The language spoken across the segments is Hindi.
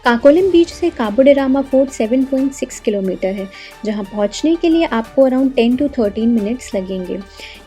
काकोलम बीच से काबू डे रामा फोर्ट 7.6 किलोमीटर है, जहां पहुंचने के लिए आपको अराउंड 10 to 13 मिनट्स लगेंगे।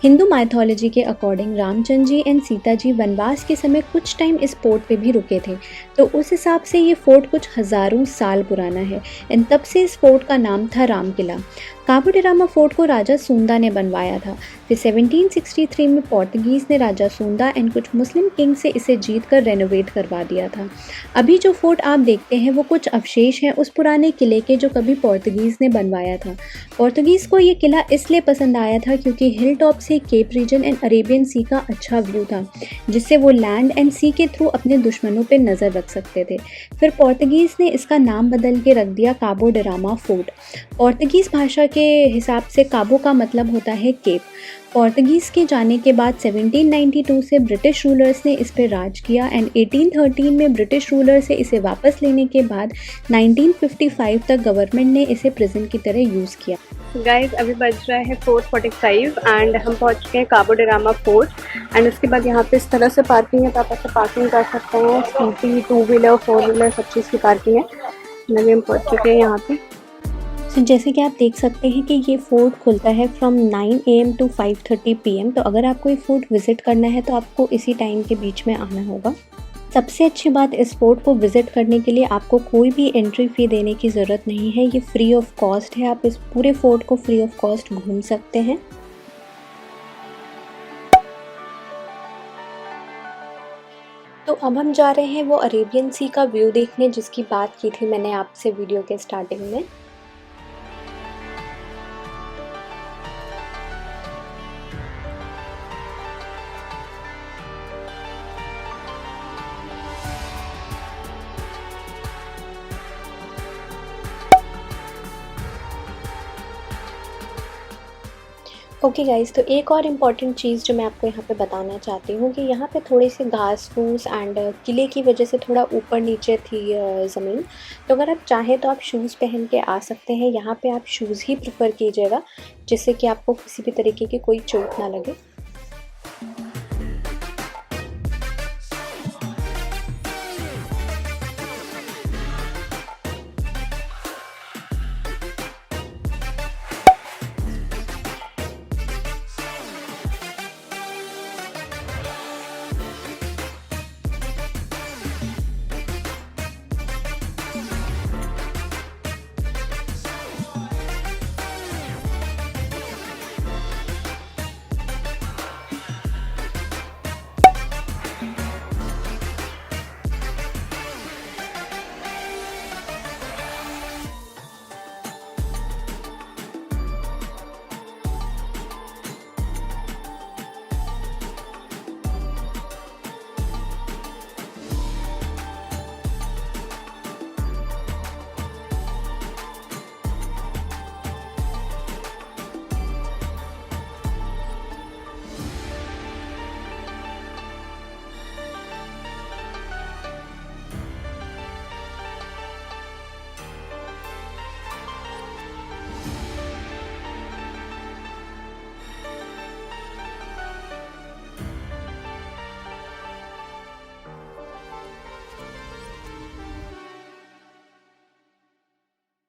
हिंदू माइथोलॉजी के अकॉर्डिंग रामचंद्र जी एंड सीता जी वनवास के समय कुछ टाइम इस फोर्ट पे भी रुके थे, तो उस हिसाब से ये फोर्ट कुछ हज़ारों साल पुराना है एंड तब से इस फोर्ट का नाम था राम किला। काबू डे रामा फोर्ट को राजा सूंदा ने बनवाया था। फिर 1763 में पोर्तुगीज़ ने राजा सूंदा एंड कुछ मुस्लिम किंग से इसे जीत कर रेनोवेट करवा दिया था। अभी जो फोर्ट आप देखते हैं वो कुछ अवशेष हैं उस पुराने किले के जो कभी पोर्तुगीज़ ने बनवाया था। पोर्तुगीज़ को ये किला इसलिए पसंद आया था क्योंकि हिल टॉप से केप रीजन एंड अरेबियन सी का अच्छा व्यू था, जिससे वो लैंड एंड सी के थ्रू अपने दुश्मनों पर नज़र रख सकते थे। फिर पोर्तुगीज़ ने इसका नाम बदल के रख दिया काबो डे रामा फोर्ट। पोर्तुगीज़ भाषा के हिसाब से काबो का मतलब होता है केप। पोर्तुगीज़ के जाने के बाद 1792 से ब्रिटिश रूलर्स ने इस पर राज किया एंड 1813 में ब्रिटिश रूलर से इसे वापस लेने के बाद 1955 तक गवर्नमेंट ने इसे प्रिजन की तरह यूज़ किया। गाइज अभी बज रहा है 4:45 एंड हम पहुंच चुके हैं काबो डे रामा फोर्ट। एंड उसके बाद यहाँ पे इस तरह से पार्किंग है, तो आप ऐसे पार्किंग कर सकते हैं। स्कूटी, 2 व्हीलर, 4 व्हीलर सब चीज़ की पार्किंग है। अभी हम पहुँच चुके हैं यहाँ पे। जैसे कि आप देख सकते हैं कि ये फोर्ट खुलता है फ्रॉम 9 AM टू 5:30 PM। तो अगर आपको ये फोर्ट विज़िट करना है तो आपको इसी टाइम के बीच में आना होगा। सबसे अच्छी बात, इस फोर्ट को विज़िट करने के लिए आपको कोई भी एंट्री फ़ी देने की ज़रूरत नहीं है। ये फ्री ऑफ कॉस्ट है, आप इस पूरे फोर्ट को फ्री ऑफ कॉस्ट घूम सकते हैं। तो अब हम जा रहे हैं वो अरेबियन सी का व्यू देखने जिसकी बात की थी मैंने आपसे वीडियो के स्टार्टिंग में। ओके गाइज़, तो एक और इम्पॉर्टेंट चीज़ जो मैं आपको यहाँ पे बताना चाहती हूँ कि यहाँ पे थोड़ी सी घास फूस एंड किले की वजह से थोड़ा ऊपर नीचे थी ज़मीन। तो अगर आप चाहें तो आप शूज़ पहन के आ सकते हैं। यहाँ पे आप शूज़ ही प्रेफर कीजिएगा, जिससे कि आपको किसी भी तरीके की कोई चोट ना लगे।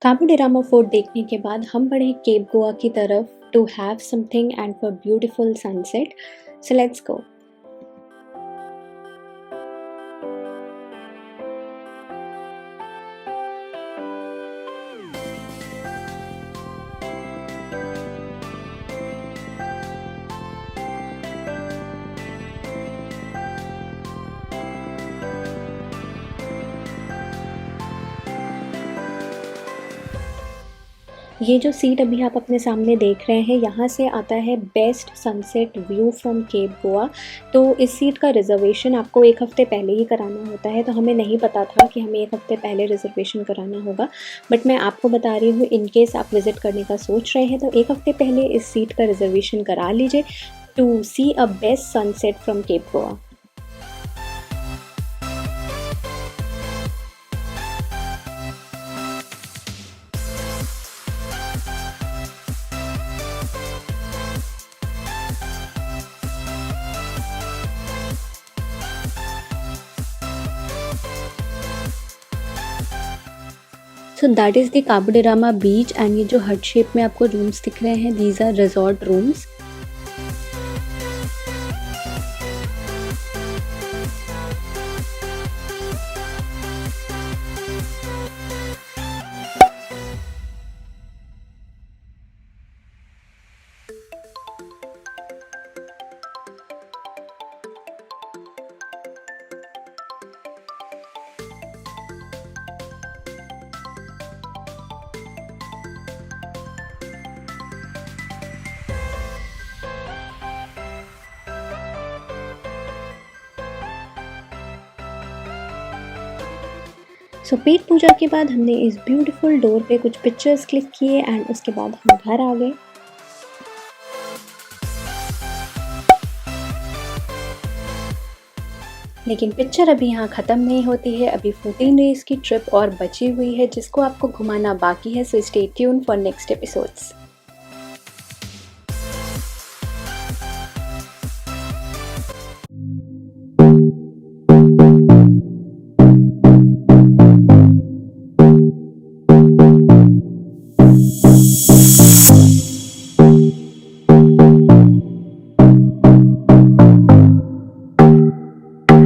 काबू डे रामा फोर्ट देखने के बाद हम बढ़े केप गोवा की तरफ to have something and for beautiful sunset. So let's go. ये जो सीट अभी आप अपने सामने देख रहे हैं, यहाँ से आता है best sunset view from cape Goa. तो इस सीट का रिज़र्वेशन आपको 1 हफ़्ते पहले ही कराना होता है। तो हमें नहीं पता था कि हमें 1 हफ़्ते पहले रिज़र्वेशन कराना होगा, बट मैं आपको बता रही हूँ इन केस आप विज़िट करने का सोच रहे हैं तो 1 हफ़्ते पहले इस सीट का रिज़र्वेशन करा लीजिए to see a best sunset from cape Goa. So that is the Cabo de Rama beach and ये जो हट शेप में आपको रूम्स दिख रहे हैं, दीज आर रिजॉर्ट रूम्स। सो पेट पूजा के बाद हमने इस ब्यूटीफुल डोर पे कुछ पिक्चर्स क्लिक किए एंड उसके बाद हम घर आ गए। लेकिन पिक्चर अभी यहाँ ख़त्म नहीं होती है, अभी 14 डेज़ की ट्रिप और बची हुई है जिसको आपको घुमाना बाकी है। So stay tune for next episodes.